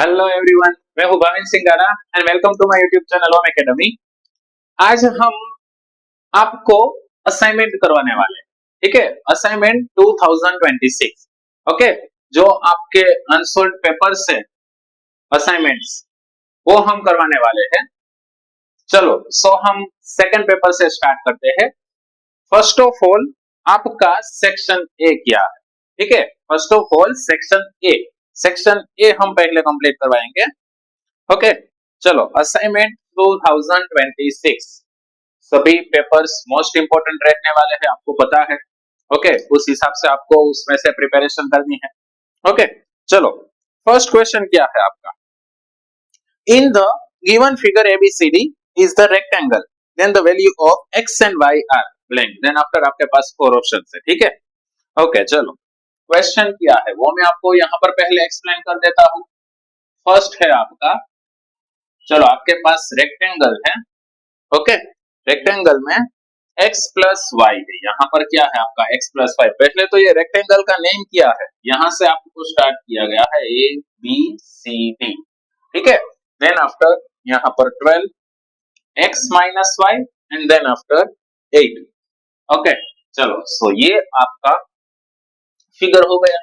Hello everyone, मैं हूं Bhavin Singara and welcome to my YouTube channel Om academy. आज हम आपको असाइनमेंट करवाने वाले हैं। ठीक है, असाइनमेंट 2026। ओके, जो आपके अनसोल्ड पेपर्स है, असाइनमेंट्स, वो हम करवाने वाले हैं। चलो, हम सेकंड पेपर से स्टार्ट करते हैं। फर्स्ट ऑफ ऑल, आपका सेक्शन ए क्या है? ठीक है, first of all section A हम पहले कंप्लीट करवाएंगे। ओके, चलो असाइनमेंट 2026 सभी पेपर्स मोस्ट इंपोर्टेंट रहने वाले हैं, आपको पता है। ओके, उस हिसाब से आपको उसमें से प्रिपरेशन करनी है। ओके, चलो फर्स्ट क्वेश्चन क्या है आपका? In the given figure ABCD is the rectangle, then the value of x and y are blank, then after आपके पास फोर ऑप्शंस है। ठीक है, ओके, चलो क्वेश्चन क्या है वो मैं आपको यहाँ पर पहले एक्सप्लेन कर देता हूँ। फर्स्ट है आपका, चलो आपके पास रेक्टेंगल है। ओके, रेक्टेंगल में x प्लस वाई है। यहाँ पर क्या है आपका x प्लस वाई। पहले तो ये रेक्टेंगल का नेम क्या है, यहाँ से आपको स्टार्ट किया गया है ABCD। ठीक है, देन आफ्टर यहाँ पर 12 x minus y and then after 8। Okay, चलो सो ये आपका फिगर हो गया।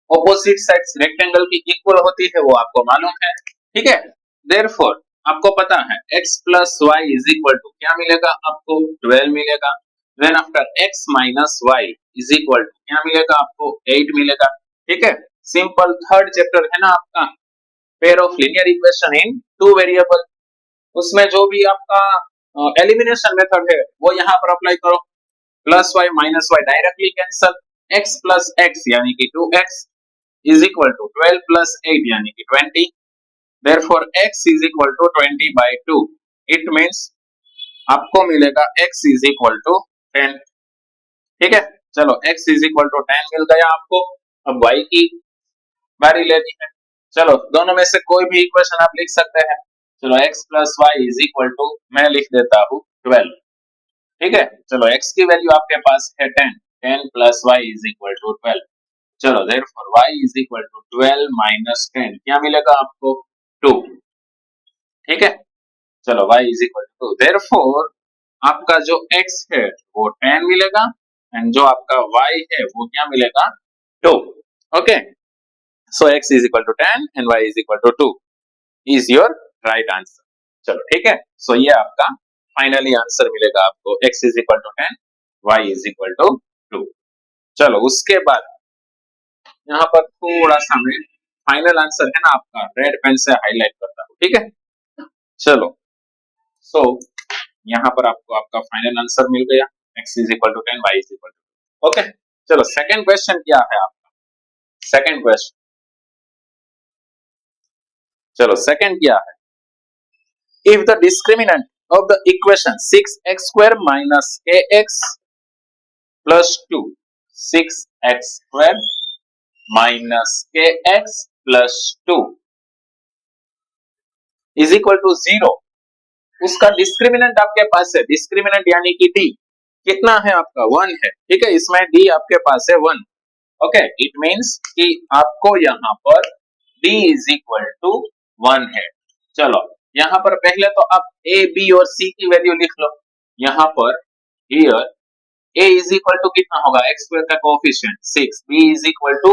ऑपोजिट साइड्स रेक्टेंगल की इक्वल होती है, वो आपको मालूम है। ठीक है, देयरफॉर आपको पता है x plus y is equal to क्या मिलेगा आपको? 12 मिलेगा। Then after x minus y is equal to क्या मिलेगा आपको? 8 मिलेगा। ठीक है, सिंपल थर्ड चैप्टर है ना आपका, pair of linear equation in two variable. उसमें जो भी आपका एलिमिनेशन मेथड है वो यहाँ पर अप्लाई करो। Plus y minus y directly cancel, x plus x यानी कि 2x is equal to 12 plus 8 यानी कि 20। Therefore x is equal to 20 by 2. It means आपको मिलेगा x is equal to 10। ठीक है, चलो x is equal to 10 मिल गया आपको। अब y की बारी लेनी है। चलो दोनों में से कोई भी इक्वेशन आप लिख सकते हैं। चलो x plus y is equal to मैं लिख देता हूँ 12। ठीक है, चलो x की वैल्यू आपके पास है 10 plus y is equal to 12। चलो therefore y is equal to 12 minus 10 क्या मिलेगा आपको? 2। ठीक है, चलो y is equal to 2। therefore आपका जो x है वो 10 मिलेगा एंड जो आपका y है वो क्या मिलेगा? 2। Okay, so x is equal to 10 and y is equal to 2 is your right answer। चलो ठीक है, सो ये आपका फाइनली आंसर मिलेगा आपको, x is equal to 10, y is equal to 2। चलो उसके बाद यहाँ पर थोड़ा सा मैं फाइनल आंसर है ना आपका रेड पेन से हाईलाइट करता हूँ। ठीक है, चलो सो यहाँ पर आपको आपका फाइनल आंसर मिल गया, x is equal to 10, y is equal to 2। Okay, चलो सेकंड क्वेश्चन क्या है आपका? सेकंड क्वेश्चन, चलो सेकंड क्या है? If the discriminant of the equation 6x square minus kx plus 2 6x square minus kx plus 2 is equal to 0। उसका discriminant आपके पास है, डिस्क्रिमिनेंट यानी कि d कितना है आपका? 1 है। ठीक है, इसमें d आपके पास है 1। ओके, इट मींस कि आपको यहाँ पर d is equal to 1 है। चलो यहाँ पर पहले तो आप a, b और c की वैल्यू लिख लो। यहाँ पर here a is equal to कितना होगा? x स्क्वायर का coefficient 6, b is equal to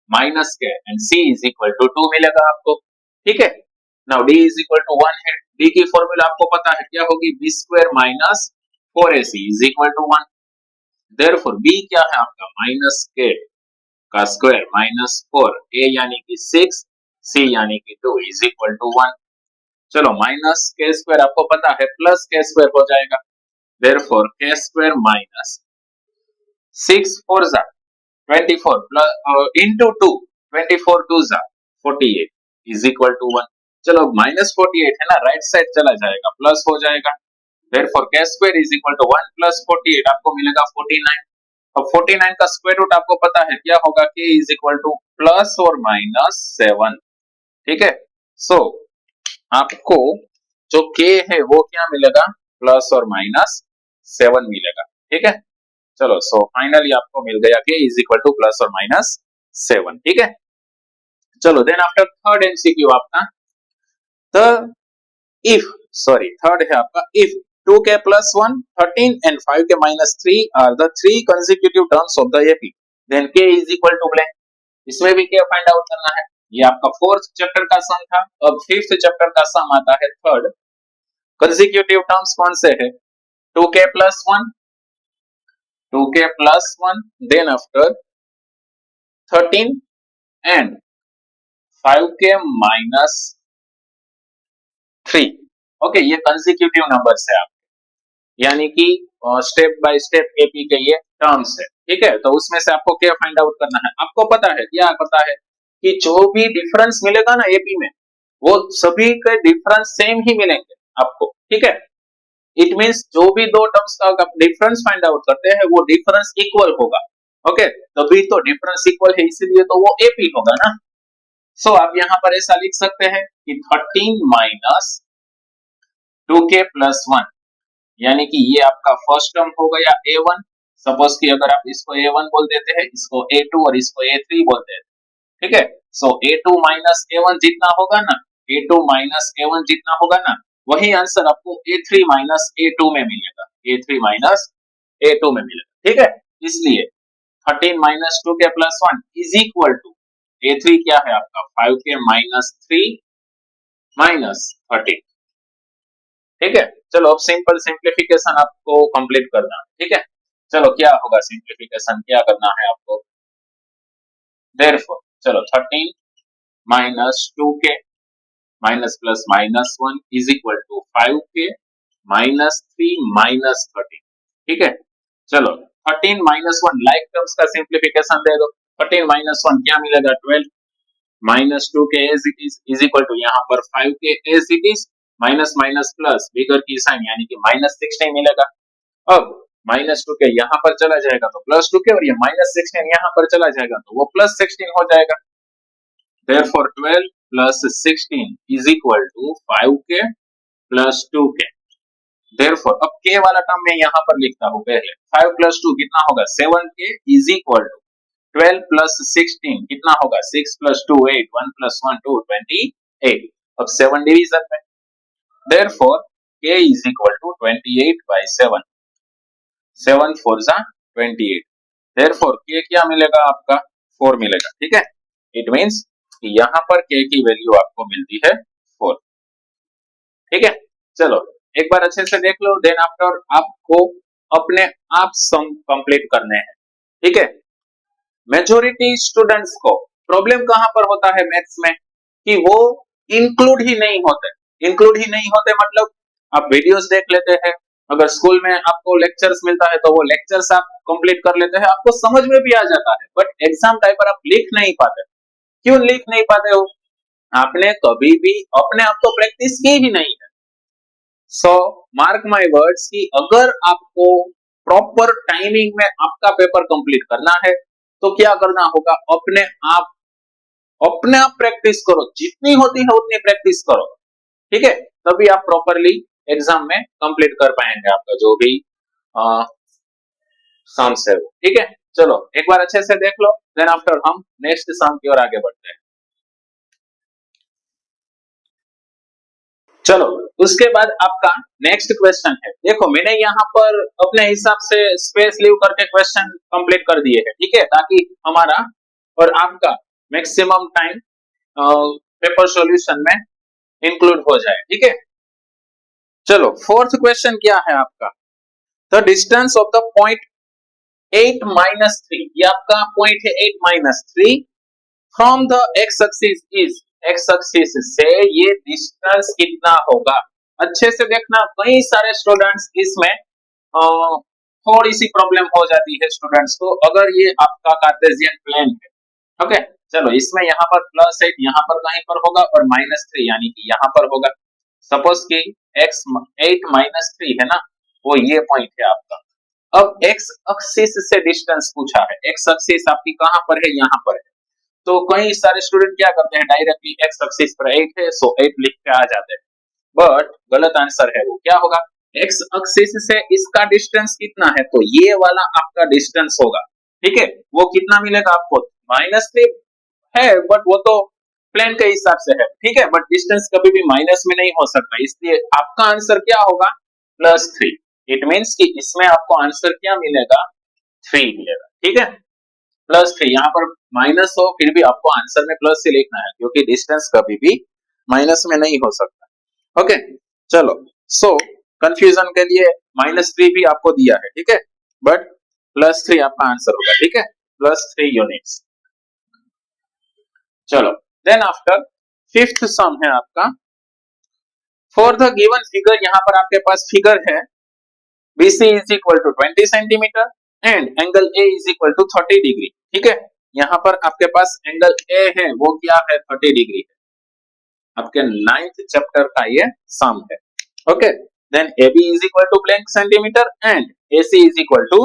minus k एंड c is equal to 2 मिलेगा आपको। ठीक है, now d is equal to 1 है। d की फॉर्मूला आपको पता है क्या होगी? b square minus 4ac is equal to 1। Therefore b क्या है आपका? माइनस k का स्क्वायर माइनस 4, a यानी कि 6, c यानी कि 2 is equal to 1। चलो माइनस k स्क्वायर आपको पता है प्लस k स्क्वायर हो जाएगा। देयरफॉर k स्क्वायर माइनस 6 4 जा 24 प्लस इनटू 2 24 2 जा 48 इज इक्वल टू 1। चलो माइनस 48 है ना, राइट साइड चला जाएगा, प्लस हो जाएगा। Therefore k square is equal to 1 plus 48 आपको मिलेगा 49। अब 49 का स्क्वायर रूट आपको पता है क्या होगा? k is equal two plus और माइनस 7। ठीक है, सो आपको जो k है वो क्या मिलेगा? प्लस और माइनस 7 मिलेगा। ठीक है, चलो सो फाइनली आपको मिल गया k is equal two plus और माइनस 7। ठीक है, चलो देन आफ्टर थर्ड एमसीक्यू आपका द इफ थर्ड है आपका if 2k plus 1 13 and 5k minus 3 are the three consecutive terms of the AP then k is equal to blank। इसमें भी क्या फाइंड आउट करना है। ये आपका फोर्थ चैप्टर का सम था। अब फिफ्थ चैप्टर का सम आता है थर्ड। कंसेक्यूटिव टर्म्स कौन से है 2k plus 1 then after 13 and 5k minus 3। Okay ये कंसेक्यूटिव नंबर्स है आप यानी कि स्टेप बाय स्टेप एपी के ये टर्म्स है। ठीक है तो उसमें से आपको क्या फाइंड आउट करना है। आपको पता है क्या पता है कि जो भी डिफरेंस मिलेगा ना एपी में वो सभी के डिफरेंस सेम ही मिलेंगे आपको। ठीक है इट मींस जो भी दो टर्म्स का आप डिफरेंस फाइंड आउट करते हैं वो डिफरेंस इक्वल होगा। ओके तभी तो डिफरेंस इक्वल है इसलिए तो वो एपी होगा ना। सो आप यहां पर ऐसा लिख सकते हैं कि 13 माइनस 2k प्लस 1 यानी कि ये आपका फर्स्ट टर्म हो गया a1। सपोज कि अगर आप इसको a1 बोल देते हैं इसको a2 और इसको a3 बोलते हैं। ठीक है सो a2 माइनस a1 जितना होगा ना a2 माइनस a1 जितना होगा ना वही आंसर आपको a3 माइनस a2 में मिलेगा। a3 माइनस a2 में मिलेगा। ठीक है इसलिए 13 minus 2k plus 1 is equal to a3 क्या है आपका 5k माइनस 3 माइनस 13। ठीक है चलो अब सिंपल सिंप्लीफिकेशन आपको कंप्लीट करना है। ठीक है चलो क्या होगा सिंप्लीफिकेशन क्या करना है आपको। देयरफॉर चलो 13 minus 2k minus plus minus 1 is equal to 5k minus 3 minus 13। ठीक है चलो 13 माइनस 1 लाइक टर्म्स का सिंप्लीफिकेशन दे दो। 13 माइनस 1 क्या मिलेगा 12 minus 2k as it is equal to यहाँ पर 5k as it is minus minus plus bigger की साइन यानी कि माइनस 16 मिलेगा। अब माइनस 2k यहाँ पर चला जाएगा तो प्लस 2k और ये माइनस 16 यहाँ पर चला जाएगा तो वो प्लस 16 हो जाएगा। Therefore 12 plus 16 is equal to 5k plus 2k। Therefore अब k वाला टर्म मैं यहाँ पर लिखता हूँ पहले 5 plus 2 कितना होगा 7k is equal to 12 plus 16 कितना होगा 6 plus 2 8 1 plus 1 2 28। अब 7 डिवीजन में Therefore k is equal to 28 by 7। 7 4 जा 28। Therefore k क्या मिलेगा आपका 4 मिलेगा। ठीक है इट मींस कि यहाँ पर k की वैल्यू आपको मिलती है 4। ठीक है चलो एक बार अच्छे से देख लो देन आफ्टर आपको अपने आप सम कंप्लीट करने हैं। ठीक है मेजॉरिटी स्टूडेंट्स को प्रॉब्लम कहां पर होता है मैथ्स में कि वो इंक्लूड ही नहीं होते मतलब आप वीडियोस देख लेते हैं अगर स्कूल में आपको लेक्चर्स मिलता है तो वो लेक्चर्स आप कंप्लीट कर लेते हैं आपको समझ में भी आ जाता है बट एग्जाम टाइम पर आप लिख नहीं पाते। क्यों लिख नहीं पाते हो आपने कभी भी अपने आप तो प्रैक्टिस की ही नहीं है। सो मार्क माय वर्ड्स कि अगर आपको प्रॉपर टाइमिंग में आपका पेपर कंप्लीट करना है तो क्या करना होगा अपने आप प्रैक्टिस करो जितनी होती है उतनी प्रैक्टिस करो। ठीक है तभी आप प्रॉपरली एग्जाम में कंप्लीट कर पाएंगे आपका जो भी सम्स है। ठीक है चलो एक बार अच्छे से देख लो देन आफ्टर हम नेक्स्ट सम की ओर आगे बढ़ते हैं। चलो उसके बाद आपका नेक्स्ट क्वेश्चन है देखो मैंने यहाँ पर अपने हिसाब से स्पेस लीव करके क्वेश्चन कंप्लीट कर दिए हैं। ठीक है ताकि हमारा और आपका मैक्सिमम टाइम पेपर सॉल्यूशन में इंक्लूड हो जाए। ठीक है चलो फोर्थ क्वेश्चन क्या है आपका the distance of the point 8 minus 3 ये आपका पॉइंट है 8 minus 3 from the x axis is x axis से ये डिस्टेंस कितना होगा। अच्छे से देखना कई सारे स्टूडेंट्स इसमें थोड़ी सी प्रॉब्लम हो जाती है स्टूडेंट्स को अगर ये आपका कार्टेशियन प्लेन है। ओके चलो इसमें यहाँ पर प्लस 8 यहाँ पर कहीं पर होगा और माइनस 3 यानी कि यहाँ पर होगा। सपोज कि x 8 माइनस 3 है ना वो ये पॉइंट है आपका। अब x एक्सिस से डिस्टेंस पूछा है x एक्सिस आपकी कहां पर है यहाँ पर है तो कई सारे स्टूडेंट क्या करते हैं डायरेक्टली x एक्सिस पर 8 है सो 8 लिख के आ जाते हैं बट गलत आंसर है वो क्या होगा x एक्सिस से इसका डिस्टेंस कितना है तो ये वाला आपका डिस्टेंस होगा। ठीक है वो कितना मिलेगा आपको -3 है बट वो तो प्लेन के हिसाब से है, ठीक है, बट डिस्टेंस कभी भी माइनस में नहीं हो सकता, इसलिए आपका आंसर क्या होगा, +3। इट मीन्स कि इसमें आपको आंसर क्या मिलेगा, 3 मिलेगा, ठीक है, +3। यहाँ पर माइनस हो फिर भी आपको आंसर में प्लस ही लिखना है, क्योंकि डिस्टेंस कभी भी माइनस में नहीं हो सकता। ओके, चलो, सो कंफ्यूजन के लिए -3 भी आपको दिया है, ठीक है, बट +3 आपका आंसर होगा, ठीक है, +3 यूनिट्स। चलो, देन आफ्टर फिफ्थ सम है आपका, फॉर द गिवन फिगर, यहाँ पर आपके पास फिगर है BC is equal to 20 centimetre and angle A is equal to 30 degree, ठीक है, यहाँ पर आपके पास एंगल A है वो क्या है, 30 डिग्री है, आपके 9th चैप्टर का ये सम है। Okay, then AB is equal to blank centimetre and AC is equal to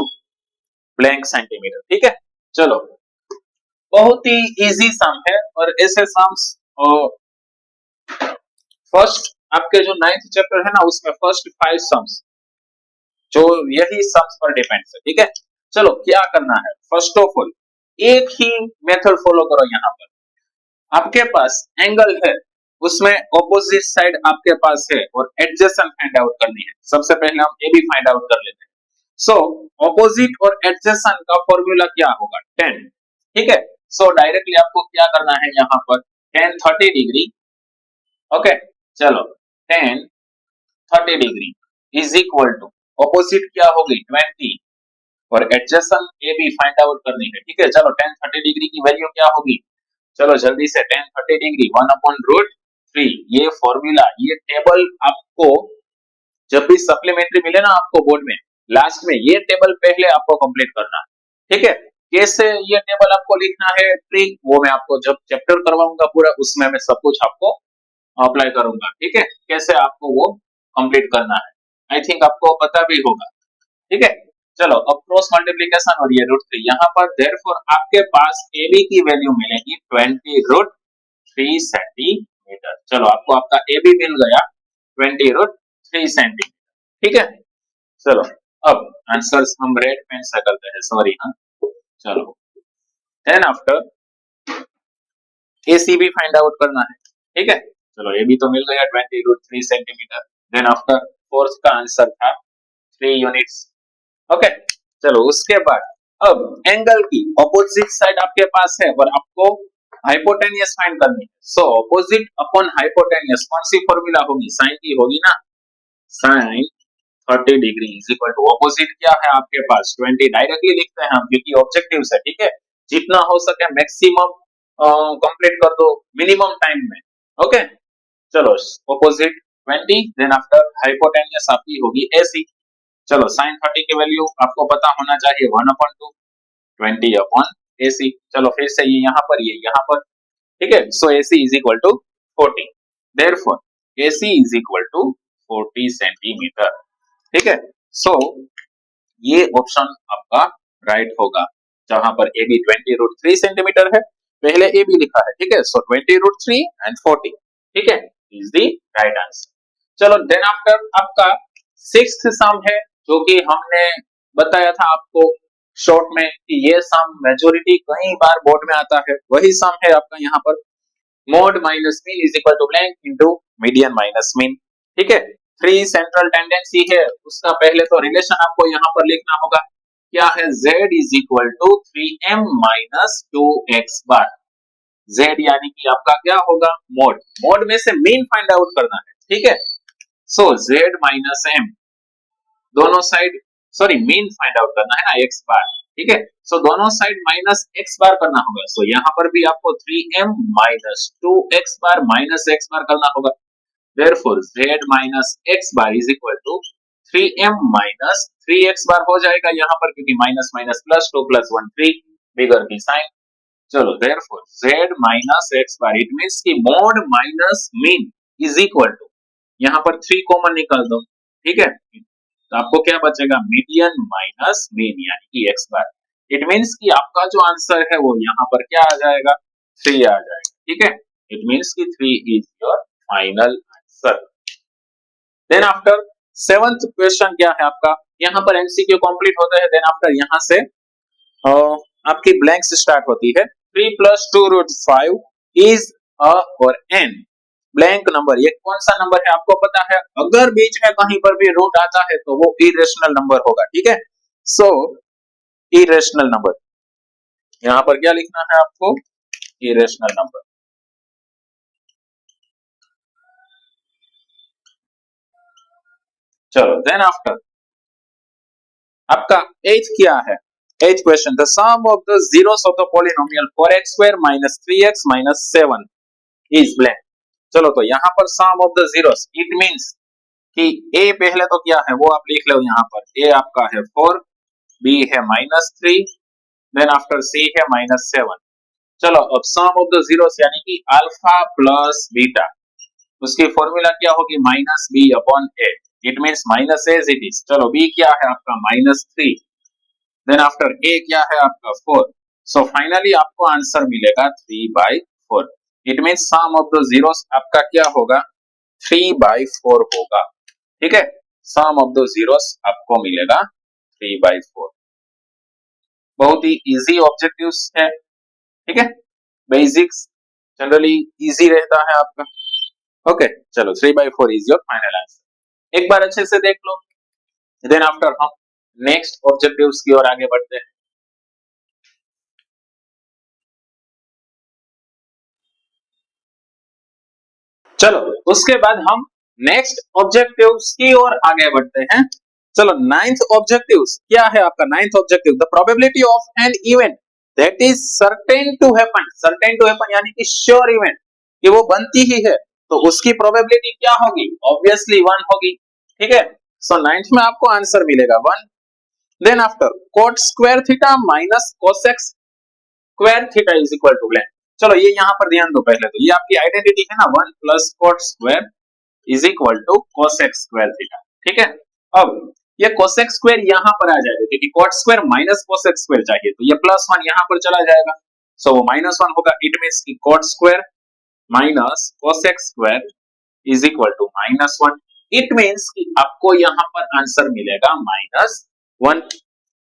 blank centimetre, ठीक है। चलो, बहुत ही इजी सम है, और ऐसे सम्स फर्स्ट आपके जो 9th चैप्टर है ना, उसमें फर्स्ट 5 सम्स जो यही सम्स पर डिपेंड्स है, ठीक है। चलो, क्या करना है, फर्स्ट ऑफ ऑल एक ही मेथड फॉलो करो। यहाँ पर आपके पास एंगल है, उसमें ऑपोजिट साइड आपके पास है और एडजेसेंट फाइंड आउट करनी है। सबसे पहले हम ए बी फाइंड आउट कर लेते हैं। सो ऑपोजिट और एडजेसेंट का फॉर्मूला क्या होगा, 10, ठीक है। सो डायरेक्टली आपको क्या करना है, यहाँ पर tan 30 डिग्री, ओके, चलो, tan 30 degree is equal to opposite क्या होगी 20 और adjacent A B find out करनी है, ठीक है। चलो, tan 30 डिग्री की वैल्यू क्या होगी, चलो जल्दी से, tan 30 डिग्री 1/√3, ये फॉर्मूला, ये टेबल आपको जब भी सप्लीमेंट्री मिले ना आपको बोर्ड में, लास्ट में ये टेबल पहले आपको कंप्लीट करना है, ठीक है। कैसे ये टेबल आपको लिखना है, ट्रिक, वो मैं आपको जब चैप्टर करवाऊंगा पूरा, उसमें मैं सब कुछ आपको अप्लाई करूंगा, ठीक है, कैसे आपको वो कंप्लीट करना है, आई थिंक आपको पता भी होगा, ठीक है। चलो, अब क्रॉस मल्टीप्लिकेशन और ये √3, यहाँ पर देयरफॉर आपके पास ए बी की वैल्यू मिलेगी 20√3 सेंटीमीटर। चलो, आपको आपका ए बी मिल गया 20√3 सेंटीमीटर, ठीक है। चलो, अब आंसर्स हम रेड पेन से करते हैं, सॉरी, हाँ, चलो, देन आफ्टर AC भी फाइंड आउट करना है, ठीक है। चलो, ए बी तो मिल गया 20√3 सेंटीमीटर, देन आफ्टर फोर्थ का आंसर था 3 यूनिट्स, ओके। चलो, उसके बाद अब एंगल की ऑपोजिट साइड आपके पास है और आपको हाइपोटेनियस फाइंड करनी है। सो ऑपोजिट अपॉन हाइपोटेनियस कौन सी फॉर्मूला होगी, साइन की होगी ना, sine 30 degree is equal to opposite क्या है आपके पास 20, डायरेक्टली लिखते हैं हम क्योंकि ऑब्जेक्टिव है, ठीक है। जितना हो सके मैक्सिमम कंप्लीट कर दो मिनिमम टाइम में, ओके। चलो, ऑपोजिट 20, देन आफ्टर हाइपोटेनियस आपकी होगी AC। चलो, साइन 30 की वैल्यू आपको पता होना चाहिए 1/2, 20/AC। चलो, फिर से ये यहाँ पर, ये यहाँ पर, ठीक है। So AC is equal to 40, therefore AC is equal to 40 centimetre, ठीक है। सो ये ऑप्शन आपका राइट होगा, जहां पर ए बी 20√3 सेंटीमीटर है, पहले ए बी लिखा है, ठीक है। सो 20√3 एंड 40, ठीक है, इज द राइट आंसर। चलो, देन आफ्टर आपका सिक्स्थ सम है, जो कि हमने बताया था आपको शॉर्ट में कि ये सम मेजोरिटी कई बार बोर्ड में आता है, वही सम है आपका यहाँ पर, mode minus mean is equal to blank into median minus mean, ठीक है। 3 सेंट्रल टेंडेंसी है, उसका पहले तो रिलेशन आपको यहाँ पर लिखना होगा, क्या है, z is equal to 3m minus 2x bar, z यानी कि आपका क्या होगा, मोड, मोड में से मीन फाइंड आउट करना है, ठीक है। सो z माइनस m, दोनों side, sorry, mean find out करना है ना, x बार, ठीक है। सो दोनों साइड माइनस x बार करना होगा। सो यहाँ पर भी आपको 3m minus 2x bar minus x bar करना होगा, therefore z minus x bar is equal to 3m minus 3x bar हो जाएगा यहाँ पर, क्योंकि माइनस माइनस प्लस 2 + 1 3 बिगर की साइन। चलो, therefore z minus x bar, it means कि mode minus mean is equal to, यहाँ पर 3 कॉमन निकाल दो, ठीक है, तो आपको क्या बचेगा, मीडियन माइनस मीन यानी कि x बार। इट मींस कि आपका जो आंसर है वो यहाँ पर क्या आ जाएगा, 3 आ जाएगा, ठीक है। इट मींस कि 3 is your final answer. Then after seventh question क्या है आपका, यहाँ पर MCQ कंप्लीट होता है, देन आफ्टर यहाँ से आपकी ब्लैंक्स स्टार्ट होती है। 3 + 2√5 इज अ और एन ब्लैंक नंबर, ये कौन सा नंबर है आपको पता है? अगर बीच में कहीं पर भी रूट आता है तो वो इरेशनल नंबर होगा, ठीक है। सो इरेशनल नंबर, यहां पर क्या लिखना है आपको? Irrational number. चलो देन आफ्टर आपका एथ क्या है? Eighth question, the sum of the zeros of the polynomial 4x square minus 3x minus 7 is blank. चलो तो यहाँ पर sum of the zeros, it means कि a पहले तो क्या है वो आप लिख लो, यहाँ पर a आपका है 4, b है माइनस 3, देन आफ्टर c है माइनस 7। चलो अब सम ऑफ द जीरोस यानी कि अल्फा प्लस बीटा, उसकी फॉर्मूला क्या होगी? Minus B upon A, it means minus as it is. चलो b क्या है आपका? माइनस 3, देन आफ्टर a क्या है आपका? 4। सो फाइनली आपको आंसर मिलेगा 3/4। It means sum of the zeros आपका क्या होगा? 3/4 होगा, ठीक है। सम ऑफ द जीरोस आपको मिलेगा 3/4। बहुत ही इजी ऑब्जेक्टिव्स है, ठीक है। बेसिक्स जनरली इजी रहता है आपका। ओके चलो 3/4 इज योर फाइनल आंसर। एक बार अच्छे से देख लो, देन आफ्टर हम नेक्स्ट ऑब्जेक्टिव्स की ओर आगे बढ़ते हैं। चलो उसके बाद हम नेक्स्ट ऑब्जेक्टिव्स की ओर आगे बढ़ते हैं। चलो नाइन्थ ऑब्जेक्टिव्स क्या है आपका? Ninth objective, the probability of an event that is certain to happen. Certain to happen यानी कि श्योर इवेंट, कि वो बनती ही है, तो उसकी प्रोबेबिलिटी क्या होगी? ऑब्वियसली 1 होगी, ठीक है। सो नाइन्थ में आपको आंसर मिलेगा 1। Then after cot square theta minus cosec square theta is equal to blank. चलो ये यहाँ पर ध्यान दो, पहले तो ये आपकी आइडेंटिटी है ना, 1 plus cot square is equal to cosec square theta, ठीक है। अब ये cosec स्क्वायर यहाँ पर आ जाएगा, क्योंकि cot square minus cosec square चाहिए, तो ये प्लस 1 यहाँ पर चला जाएगा, सो वो माइनस 1 होगा। इट मींस कि cot square minus cosec square is equal to minus 1। It means कि आपको यहाँ पर आंसर मिलेगा -1,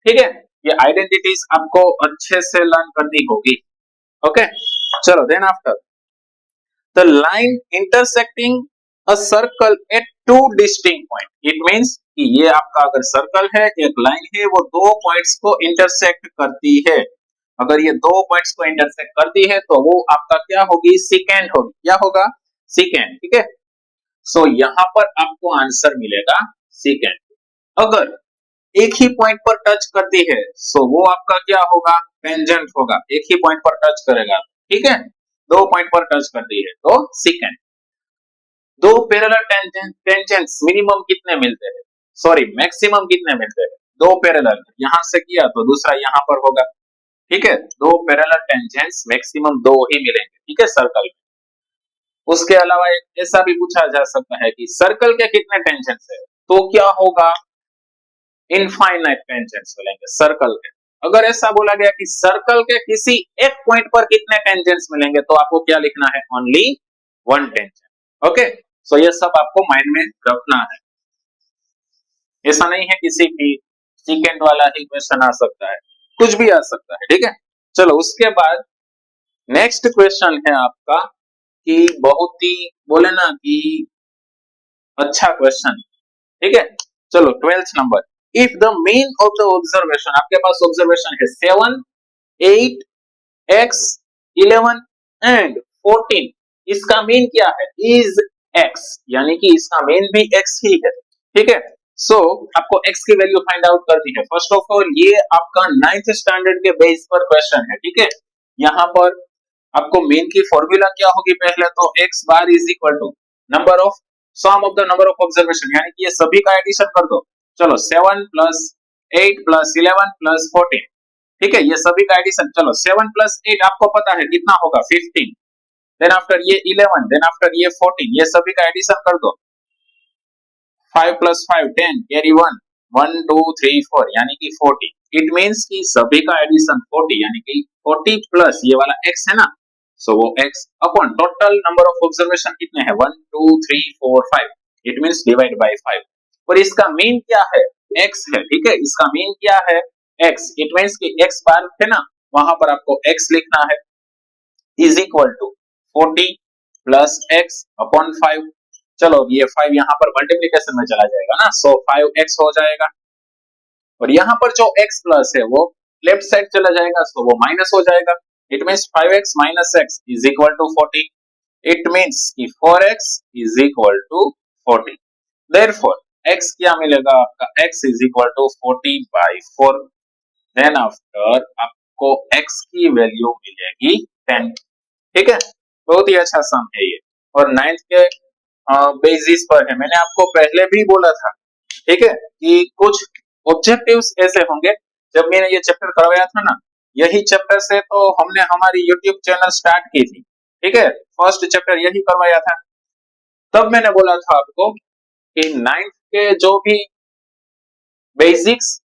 ठीक है। ये आइडेंटिटीज आपको अच्छे से लर्न करनी होगी, ओके। चलो then after the line intersecting a circle at two distinct point, it means कि ये आपका अगर सर्कल है, एक लाइन है, वो दो पॉइंट्स को इंटरसेक्ट करती है। अगर ये दो पॉइंट्स को इंटरसेक्ट करती है तो वो आपका क्या होगी? सिकेंड होगी। क्या होगा? सिकेंड, ठीक है। सो यहाँ पर आपको आंसर मिलेगा सिकेंड। अगर एक ही पॉइंट पर टच करती है सो वो आपका क्या होगा? टेंजेंट होगा। एक ही पॉइंट पर टच करेगा, ठीक है। दो पॉइंट पर टच करती है तो सिकेंड। दो पैरेलल टेंजेंट्स मिनिमम कितने मिलते हैं? सॉरी मैक्सिमम कितने मिलते हैं? दो पैरेलल, यहां से किया तो दूसरा यहां पर होगा, ठीक है। दो पैरेलल टेंजेंट्स मैक्सिमम दो ही मिलेंगे, ठीक है, सर्कल में। उसके अलावा ऐसा भी पूछा जा सकता है कि सर्कल के कितने टेंजेंट्स है, तो क्या होगा? इनफाइनाइट टेंजेंट्स मिलेंगे सर्कल के। अगर ऐसा बोला गया कि सर्कल के किसी एक पॉइंट पर कितने टेंजेंट्स मिलेंगे, तो आपको क्या लिखना है? Only 1 tangent, okay. सो ये सब आपको माइंड में रखना है। ऐसा नहीं है किसी भी सीकेंड वाला ही क्वेश्चन आ सकता है, कुछ भी आ सकता है, ठीक है। चलो उसके बाद नेक्स्ट क्वेश्चन है आपका, कि बहुत ही बोले ना कि अच्छा क्वेश्चन, ठीक है। चलो 12th number, if the mean of the observation, आपके पास ऑब्जर्वेशन है 7, 8, x, 11 एंड 14, इसका मीन क्या है? इज x, यानी कि इसका मीन भी x ही है, ठीक है। सो आपको x की वैल्यू फाइंड आउट करनी है। फर्स्ट ऑफ ऑल ये आपका 9th स्टैंडर्ड के बेस पर क्वेश्चन है, ठीक है। यहाँ पर आपको मीन की फॉर्मूला क्या होगी? पहले तो x bar is equal to number of sum of the number of observation, यानी कि ये सभी का एडिशन कर दो। चलो 7 प्लस 8 प्लस 11 प्लस 14, ठीक है, ये सभी का एडिशन। चलो 7 प्लस 8 आपको पता है कितना होगा? 15, देन आफ्टर ये 11, देन आफ्टर ये 14, ये सभी का एडिशन कर दो। 5 प्लस 5 10, कैरी 1, 1 2 3 4 यानी कि 40। इट मींस कि सभी का एडिशन 40, यानी कि 40 प्लस ये वाला x है ना, सो वो x upon total number of observation कितने हैं? 1 2 3 4 5, इट मींस डिवाइड बाय 5। और इसका मीन क्या है? x है, ठीक है। इसका मीन क्या है? x। इट मींस कि x बार थे ना, वहां पर आपको x लिखना है, is equal to 40 plus x upon 5। चलो ये 5 यहाँ पर मल्टीप्लीकेशन में चला जाएगा ना, सो 5x हो जाएगा, और यहाँ पर जो x प्लस है वो लेफ्ट साइड चला जाएगा, सो वो माइनस हो जाएगा। It means 5x minus x is equal to 40। It means कि 4x is equal to 40। Therefore x क्या मिलेगा आपका, x is equal to 40/4। Then after आपको x की वैल्यू मिलेगी 10। ठीक है, बहुत ही अच्छा सम है ये, और 9th के बेसिस पर है। मैंने आपको पहले भी बोला था, ठीक है, कि कुछ ऑब्जेक्टिव्स ऐसे होंगे। जब मैंने ये चैप्टर करवाया था ना, यही चैप्टर से तो हमने हमारी यूट्यूब चैनल स्टार्ट की थी। ठीक है, फर्स्ट चैप्टर यही करवाया था। तब मैंने बोला था आपको कि 9th के जो भी बेसिक्स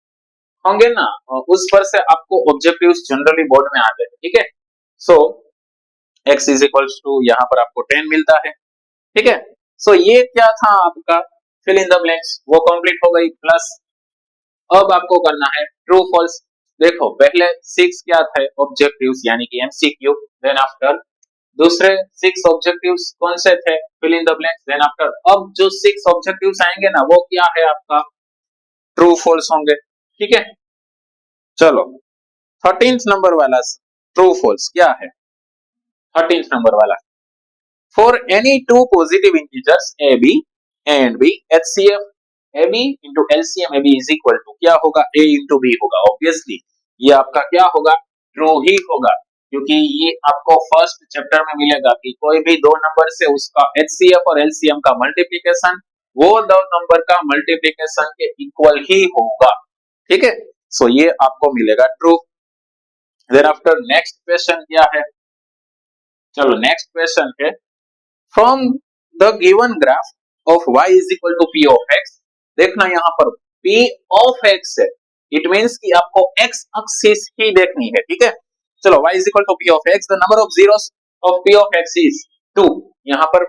होंगे ना, उस पर से आपको ऑब्जेक्टिव्स जनरली बोर्ड में आते हैं। ठीक है, सो x इज इक्वल्स टू यहाँ पर आपको 10 मिलता है। ठीक है, सो ये क्या था आपका फिल इन द ब्लैंक्स, वो कंप्लीट हो गई। प्लस अब आपको करना है ट्रू फॉल्स। देखो पहले 6 क्या थे ऑब्जेक्टिव्स यानी कि एमसीक्यू, देन आफ्टर दूसरे 6 ऑब्जेक्टिव्स कौन से थे, fill in the blanks. Then after अब जो 6 ऑब्जेक्टिव्स आएंगे ना, वो क्या है आपका ट्रू फॉल्स होंगे। ठीक है, चलो 13th नंबर वाला ट्रू फॉल्स क्या है। 13th नंबर वाला, for any two positive integers A B and B HCF A B into LCM A B is equal to क्या होगा, ए इंटू बी होगा। ऑब्वियसली ये आपका क्या होगा, ट्रू ही होगा, क्योंकि ये आपको फर्स्ट चैप्टर में मिलेगा कि कोई भी दो नंबर से उसका एचसीएफ और एलसीएम का मल्टीप्लीकेशन वो दो नंबर का मल्टीप्लीकेशन के इक्वल ही होगा। ठीक है, सो ये आपको मिलेगा true. Then after next question क्या है, चलो नेक्स्ट क्वेश्चन है, from the given graph of y is equal to p of x। देखना यहाँ पर p ऑफ x है, इट मींस कि आपको x एक्सिस ही देखनी है। ठीक है, चलो y is equal to p of x, the number of zeros of p of x is 2। यहाँ पर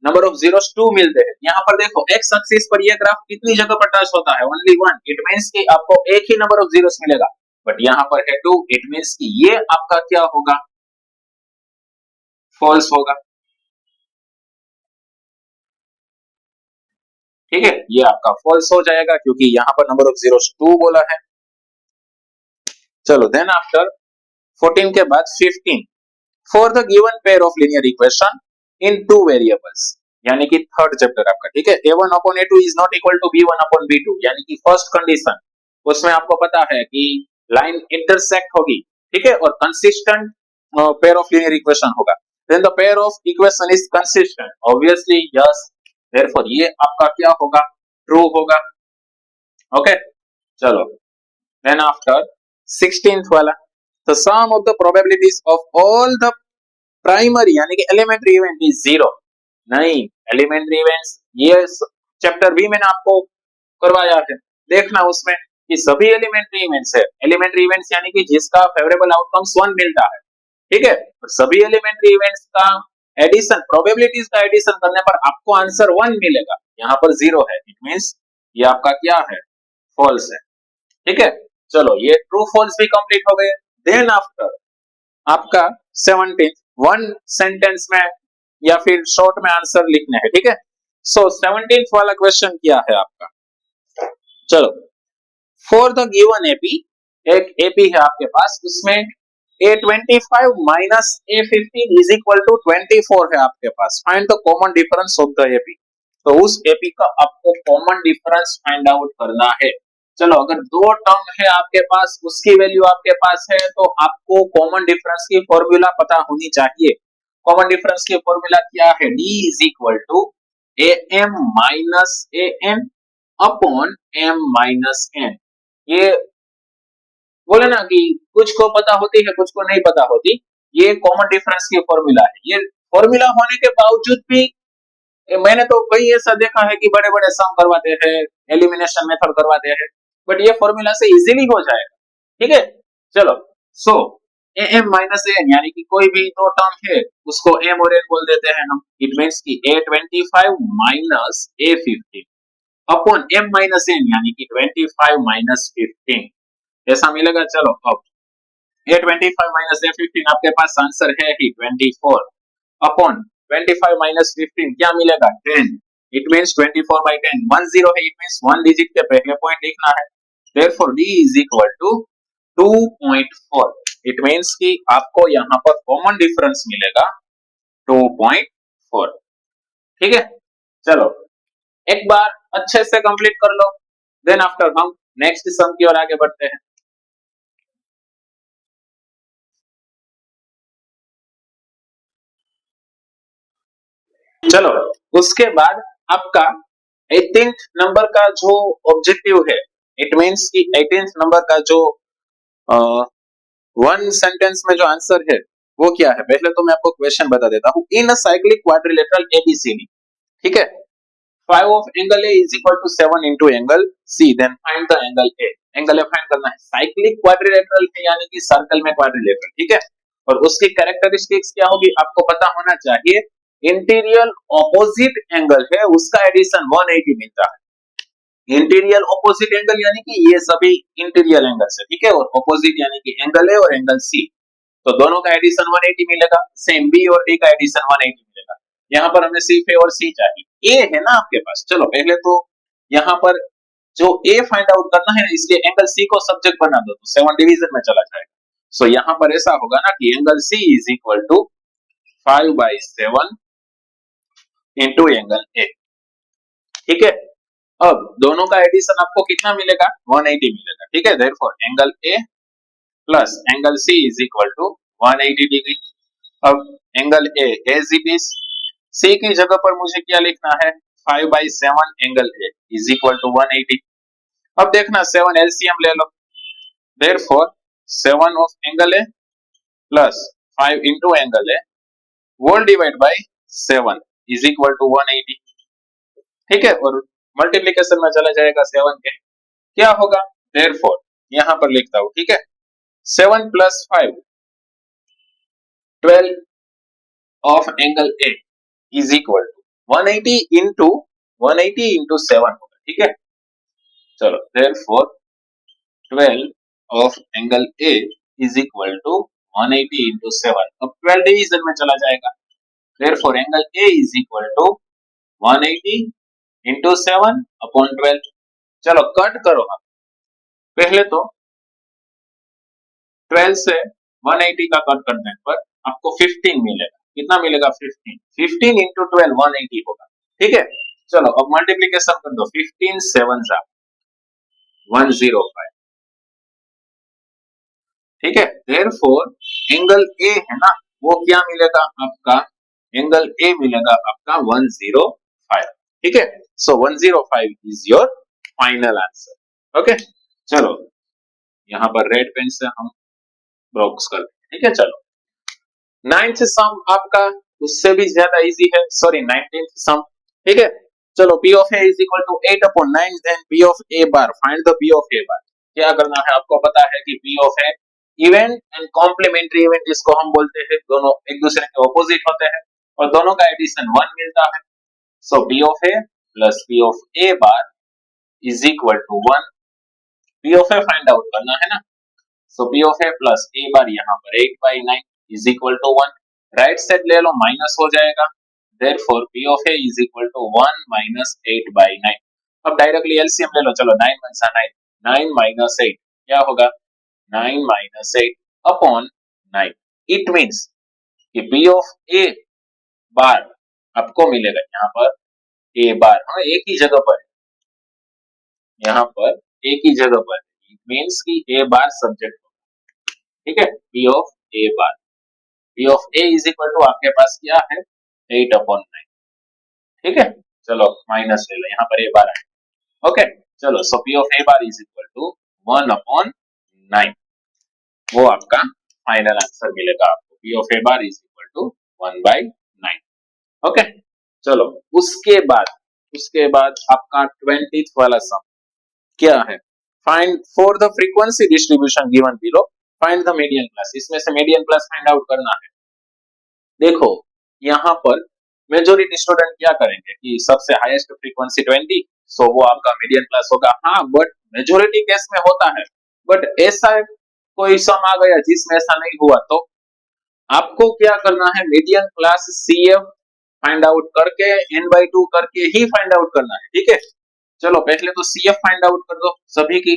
नंबर ऑफ जीरोस 2 मिलते हैं। यहाँ पर देखो x एक्सिस पर ये ग्राफ कितनी जगह पर टच होता है, ओनली 1। इट मींस कि आपको एक ही नंबर ऑफ जीरोस मिलेगा, बट यहाँ पर है 2। इट मींस कि ये आपका क्या होगा, फॉल्स होगा। ठीक है, ये आपका फॉल्स हो जाएगा क्योंकि यहाँ पर नंबर ऑफ जीरोस 2 बोला है। चलो देन आफ्टर 14 के बाद 15, for the given pair of linear equation in two variables, यानी कि थर्ड चैप्टर आपका। ठीक है, a1 upon a2 is not equal to b1 upon b2, यानी कि फर्स्ट कंडीशन, उसमें आपको पता है कि लाइन इंटरसेक्ट होगी। ठीक है, और consistent pair of linear equation होगा। Then the pair of equation is consistent, obviously yes, therefore ये आपका क्या होगा, ट्रू होगा। ओके, चलो देन आफ्टर 16th वाला, the sum of the probabilities of all the primary यानी कि elementary event is 0। नहीं, elementary events ये चैप्टर भी मैंने आपको करवाया है। देखना उसमें कि सभी elementary events है, elementary events यानी कि जिसका favorable outcomes 1 मिलता है। ठीक है, और सभी elementary events का एडिशन, प्रोबेबिलिटीज का एडिशन करने पर आपको आंसर 1 मिलेगा, यहाँ पर 0 है। इट मींस ये आपका क्या है, फॉल्स है। ठीक है, चलो ये ट्रू फॉल्स भी कंप्लीट हो गए। देन आफ्टर आपका 17th, वन सेंटेंस में या फिर शॉर्ट में आंसर लिखने हैं। ठीक है, सो 17th वाला क्वेश्चन क्या है आपका, चलो फॉर द गिवन एपी, एक एपी है आपके पास, उसमें a25 minus a15 is equal to 24 है आपके पास। Find the common difference of the AP, तो उस एपी का आपको कॉमन डिफरेंस फाइंड आउट करना है। चलो अगर दो टर्म है आपके पास, उसकी वैल्यू आपके पास है, तो आपको कॉमन डिफरेंस की फॉर्मूला पता होनी चाहिए। कॉमन डिफरेंस की फॉर्मूला क्या है, d is equal to am minus an upon m minus n। ये बोले ना कि कुछ को पता होती है कुछ को नहीं पता होती, ये कॉमन डिफरेंस की फॉर्मूला है। ये फॉर्मूला होने के बावजूद भी मैंने तो कई ऐसा देखा है कि बड़े बड़े सम करवाते हैं, एलिमिनेशन मेथड करवाते हैं, बट ये फॉर्मूला से इजीली हो जाएगा। ठीक है, चलो सो am माइनस एन यानी कि कोई भी दो टर्म है उसको m और n बोल देते हैं हम। इट मींस कि a25 minus a15 upon m minus n यानी कि 25 माइनस 15 ऐसा मिलेगा। चलो अब a25 माइनस a15 आपके पास आंसर है ही 24 अपॉन 25 माइनस 15 क्या मिलेगा 10, इट मीन्स 24/10, 10 है इट मीन्स 1 डिजिट के पहले पॉइंट लिखना है, therefore d is equal to 2.4, it means कि आपको यहाँ पर कॉमन डिफरेंस मिलेगा 2.4। ठीक है, चलो एक बार अच्छे से कंप्लीट कर लो, देन आफ्टर हम नेक्स्ट सम की ओर आगे बढ़ते हैं। चलो उसके बाद आपका 18th नंबर का जो ऑब्जेक्टिव है, इट मीन्स कि 18th नंबर का जो वन सेंटेंस में जो आंसर है वो क्या है, पहले तो मैं आपको क्वेश्चन बता देता हूं। In a cyclic quadrilateral ABCD, ठीक है, 5 of angle A is equal to 7 into angle C, then find the angle A. Angle A फाइंड करना है, साइक्लिक क्वाड्रिलेटरल है यानी कि सर्कल में क्वाड्रिलेटरल, ठीक है, और उसकी कैरेक्टरिस्टिक्स क्या होगी आपको पता होना चाहिए। इंटीरियर ऑपोजिट एंगल है उसका एडिशन 180 मिलता है। इंटीरियर ऑपोजिट एंगल यानी कि ये सभी इंटीरियर एंगल्स है, ठीक है, और ऑपोजिट यानी कि एंगल ए और एंगल सी, तो दोनों का एडिशन 180 मिलेगा। सेम बी और डी का एडिशन 180 मिलेगा। यहाँ पर हमें सिर्फ ए और सी चाहिए, ए है ना आपके पास, चलो पहले तो यहाँ पर जो ए फाइंड आउट करना है ना, इसलिए एंगल सी को सब्जेक्ट बना दो तो 7 डिवीजन में चला जाएगा। सो यहाँ पर ऐसा होगा ना कि angle C is equal to 5/7 into angle A, ठीक है। अब दोनों का एडिशन आपको कितना मिलेगा 180 मिलेगा, ठीक है, therefore angle A plus angle C is equal to 180 degree. अब angle A as it is, C की जगह पर मुझे क्या लिखना है 5/7 angle A is equal to 180। अब देखना 7 एलसीएम ले लो, therefore 7 of angle A plus 5 into angle A whole divide by 7 is equal to 180, ठीक है, और मल्टीप्लीकेशन में चला जाएगा 7 के, क्या होगा देयरफॉर यहां पर लिखता हूं, ठीक है, 7 plus 5 12 of angle A is equal to 180 into 7 होगा, ठीक है। चलो therefore 12 of angle A is equal to 180 into 7, अब 12 डिवीजन में चला जाएगा, therefore angle A is equal to 180 into 7 upon 12। चलो कट करो आप, पहले तो 12 से 180 का कट करने पर आपको 15 मिलेगा, कितना मिलेगा 15, 15 इंटू 12 180 होगा, ठीक है। चलो अब मल्टीप्लीकेशन कर दो, 15 7 जा 105, ठीक है, देयरफॉर एंगल ए है ना वो क्या मिलेगा आपका, एंगल ए मिलेगा आपका 105, ठीक है। सो 105 is your final answer, okay. चलो यहाँ पर रेड पेन से हम बॉक्स कर, ठीक है। चलो 9th सम आपका उससे भी ज्यादा इजी है, सॉरी 19th सम, ठीक है। चलो p of a is equal to 8/9 then p of a bar, find the p of a bar. क्या करना है आपको पता है कि p of a event and complementary event जिसको हम बोलते हैं, दोनों एक दूसरे के ऑपोजिट होते हैं और दोनों का एडिशन 1 मिलता है। So p of a plus p of a bar is equal to 1, p of a find out करना है ना, so p of a plus a bar यहाँ पर 8/9 is equal to 1, right side ले लो माइनस हो जाएगा, therefore p of a is equal to 1 minus 8/9। अब डायरेक्टली एलसीएम ले लो, चलो 9 1 सा 9, 9 माइनस 8 क्या होगा 9 माइनस 8 अपॉन 9, इट मींस कि p ऑफ a बार आपको मिलेगा यहाँ पर a बार, हाँ एक ही जगह पर, यहाँ पर एक ही जगह पर, इट मींस कि a बार सब्जेक्ट होगा, ठीक है, p of a bar, p of a is equal to आपके पास क्या है 8/9, ठीक है। चलो माइनस ले लो, यहाँ पर a बार है, ओके। चलो so p of a bar is equal to 1/9, वो आपका फाइनल आंसर मिलेगा आपको, p of a bar is equal to 1/9, okay. चलो उसके बाद आपका 20th वाला सम क्या है, find for the frequency distribution given below find the median class, इसमें से मीडियन क्लास फाइंड आउट करना है। देखो यहाँ पर मेजॉरिटी स्टूडेंट क्या करेंगे कि सबसे हाईएस्ट फ्रीक्वेंसी 20, सो वो आपका मीडियन क्लास होगा, हाँ बट मेजॉरिटी केस में होता है, बट ऐसा कोई सम आ गया जिसमें ऐसा नहीं हुआ तो आपको क्या करना है, median class CF find out करके n/2 करके ही फाइंड आउट करना है, ठीक है। चलो पहले तो CF फाइंड आउट कर दो सभी की,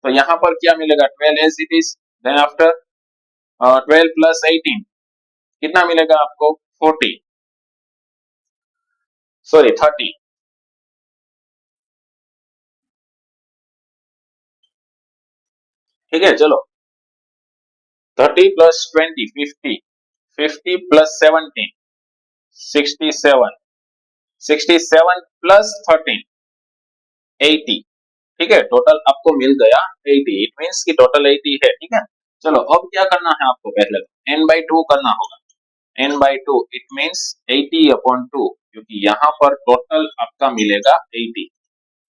तो यहाँ पर क्या मिलेगा 12 as it is, then after 12 plus 18 कितना मिलेगा आपको 40, सॉरी 30, ठीक है। चलो 30 प्लस 20 50, 50 प्लस 17 67, 67 प्लस 13 80, ठीक है। टोटल आपको मिल गया 80, इट मींस कि टोटल 80 है, ठीक है। चलो अब क्या करना है आपको, पहले तो n/2 करना होगा, n/2 इट मींस 80 अपॉन 2, क्योंकि यहाँ पर टोटल आपका मिलेगा 80,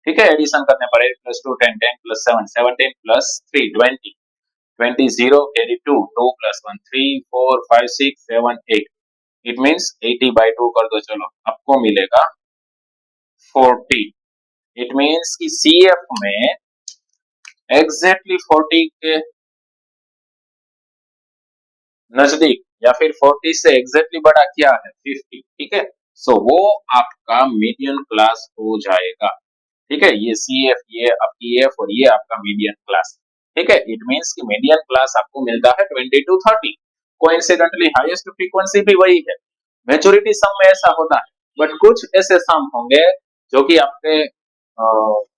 ठीक है। एडिशन करने पर 8 plus 2 10, 10 plus 7 17 plus 3 20, 20 0 carry 2, 2 plus 1 3 4 5 6 7 8, it means 80/2 कर दो, चलो आपको मिलेगा 40। इट मींस कि CF में एग्जैक्टली 40 के नजदीक या फिर 40 से एग्जैक्टली बड़ा क्या है 50, ठीक है। सो वो आपका मीडियन क्लास हो जाएगा, ठीक है। ये CF, ये आपकी EF और ये आपका मीडियन क्लास, ठीक है। इट मींस कि मीडियन क्लास आपको मिलता है 20 to 30। कोइंसिडेंटली हाईएस्ट फ्रीक्वेंसी भी वही है, मेजॉरिटी सम में ऐसा होता है, बट कुछ ऐसे सम होंगे जो कि आपके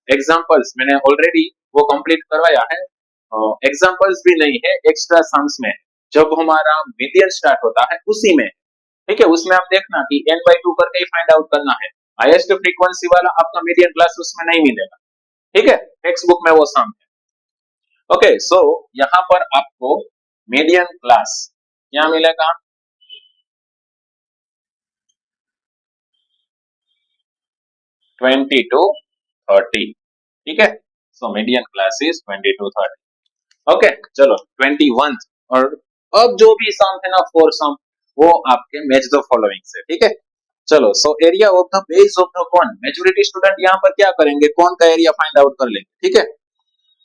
एग्जांपल्स मैंने ऑलरेडी वो कंप्लीट करवाया है, एग्जांपल्स भी नहीं है, एक्स्ट्रा सम्स में जब हमारा मीडियन स्टार्ट होता है उसी में, ठीक है। उसमें आप देखना कि n/2 करके ही फाइंड आउट करना है, हाईएस्ट फ्रीक्वेंसी वाला आपका मीडियन क्लास उसमें नहीं मिलेगा, ठीक है। टेक्स्ट बुक में वो सम है, ओके। सो यहाँ पर आपको मीडियन क्लास क्या मिलेगा, 20 to 30, ठीक है। So median class is 20 to 30, okay. चलो 21 और अब जो भी सम है ना, फोर सम, वो आपके मैच द फॉलोइंग से, ठीक है। चलो so area of the base of the cone, majority student यहाँ पर क्या करेंगे, कौन का एरिया फाइंड आउट कर लेंगे, ठीक है।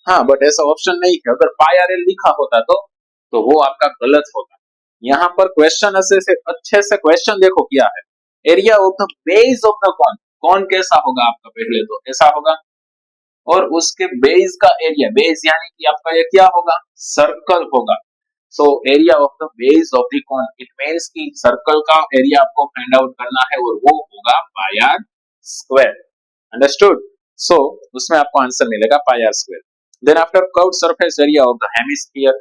हाँ बट ऐसा ऑप्शन नहीं है, अगर पाई आर एल लिखा होता तो वो आपका गलत होता। यहाँ पर क्वेश्चन अच्छे से क्वेश्चन देखो क्या है, area of the base of the cone, कौन कैसा होगा आपका, पहले तो ऐसा होगा, और उसके बेस का एरिया, बेस यानी कि आपका ये क्या होगा, सर्कल होगा। So area of the base of the cone, it means कि सर्कल का एरिया आपको फाइंड आउट करना है और वो होगा pi r square, understood. So उसमें आपको आंसर मिलेगा pi r square. Then after curved surface area of the hemisphere,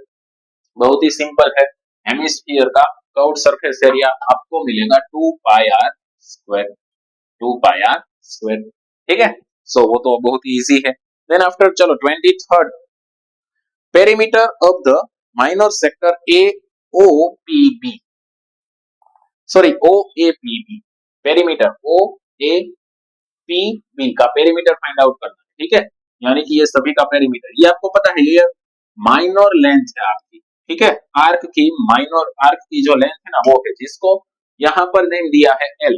बहुत ही सिंपल है, हेमिस्फीयर का कर्व्ड सरफेस एरिया आपको मिलेगा 2 pi r square, 2 pi r square, ठीक है। सो वो तो बहुत ही इजी है। देन आफ्टर चलो 23rd, perimeter of the minor sector AOPB, sorry OAPB, perimeter OAPB का पेरीमीटर फाइंड आउट करना है, ठीक है। यानी कि ये सभी का पेरीमीटर, ये आपको पता है ये माइनर लेंथ है आपकी, ठीक है। आर्क की माइनर, आर्क की जो लेंथ है ना वो है, जिसको यहाँ पर नेम दिया है L।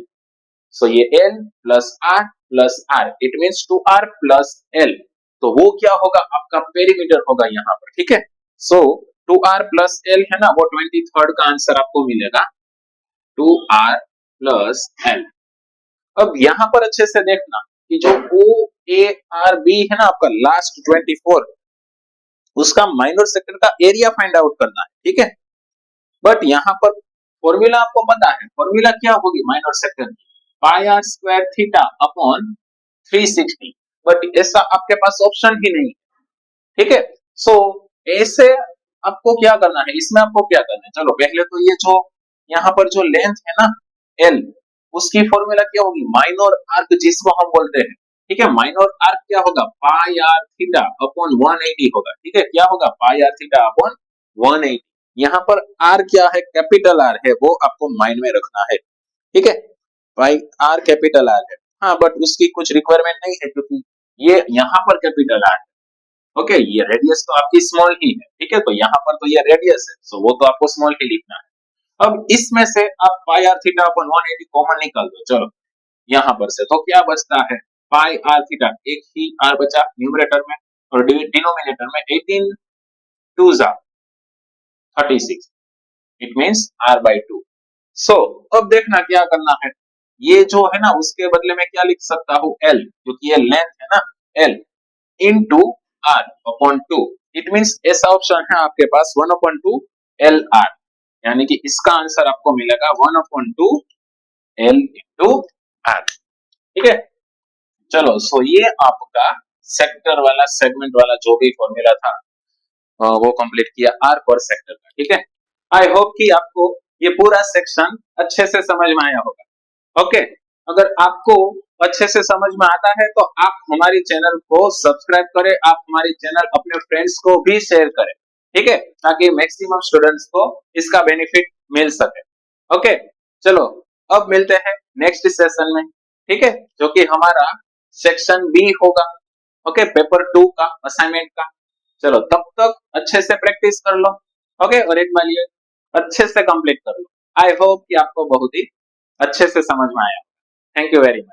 सो ये L plus R it means 2R plus L, तो वो क्या होगा आपका पेरीमीटर होगा यहाँ पर, ठीक है। सो 2R प्लस L है ना, वो 23rd का आंसर आपको मिलेगा 2R प्लस L। अब यहाँ पर अच्छे से देखना कि जो OARB है ना आपका लास्ट 24, उसका माइनर सेक्टर का एरिया फाइंड आउट करना है, ठीक है। बट यहाँ पर फॉर्मूला आपको पता है, फॉर्मूला क्या होगी माइनर सेक्टर की, pi r square theta upon 360, but ऐसा आपके पास ऑप्शन ही नहीं, ठीक है। सो ऐसे आपको क्या करना है, इसमें आपको क्या करना है, चलो पहले तो ये जो यहाँ पर जो लेंथ है ना L, उसकी फॉर्मूला क्या होगी, माइनर आर्क जिसको हम बोलते हैं, ठीक है। माइनर आर्क क्या होगा, पाई आर थीटा अपॉन 180 होगा, ठीक है। क्या होगा, पाई आर थीटा अपॉन 180। यहाँ पर आर क्या है, कैपिटल आर है, वो आपको माइंड में रखना है, ठीक है। पाई आर कैपिटल आर है, हाँ बट उसकी कुछ रिक्वायरमेंट नहीं है क्योंकि ये यहाँ पर कैपिटल आर है, ओके। ये रेडियस तो आपकी स्मॉल ही है, ठीक है। तो यहाँ पर तो ये रेडियस है, सो वो तो आपको स्मॉल ही लिखना है। अब इसमें से आप पाई आर थीटा अपॉन 180 कॉमन निकाल दो, चलो यहाँ पर से तो क्या बचता है, पाई आर थीटा, एक ही आर बचा न्यूमरेटर में और डिनोमिनेटर में 18 2 जा 36, इट मींस r/2। सो अब देखना क्या करना है, ये जो है ना उसके बदले में क्या लिख सकता हूँ L, क्योंकि ये लेंथ है ना L into R upon 2। It means ऐसा ऑप्शन है आपके पास 1/2 LR, यानी कि इसका आंसर आपको मिलेगा 1/2 L इंटू R। ठीक है, चलो सो ये आपका सेक्टर वाला सेगमेंट वाला जो भी फॉर्मूला था वो कंप्लीट किया R पर सेक्टर का। ठीक है, आई होप कि आपको ये पूरा सेक्शन अच्छे से समझ में आया होगा। ओके, अगर आपको अच्छे से समझ में आता है तो आप हमारी चैनल को सब्सक्राइब करें, आप हमारी चैनल अपने फ्रेंड्स को भी शेयर करें। ठीक है, ताकि मैक्सिमम स्टूडेंट्स को इसका बेनिफिट मिल सके। ओके, चलो अब मिलते हैं नेक्स्ट सेशन में। ठीक है, जो कि हमारा सेक्शन बी होगा। ओके, पेपर 2 का असाइनमेंट का। चलो तब तक अच्छे से प्रैक्टिस कर लो। ओके, और एक बार ये अच्छे से कंप्लीट कर लो। आई होप कि आपको बहुत ही अच्छे से समझ में आया। Thank you very much.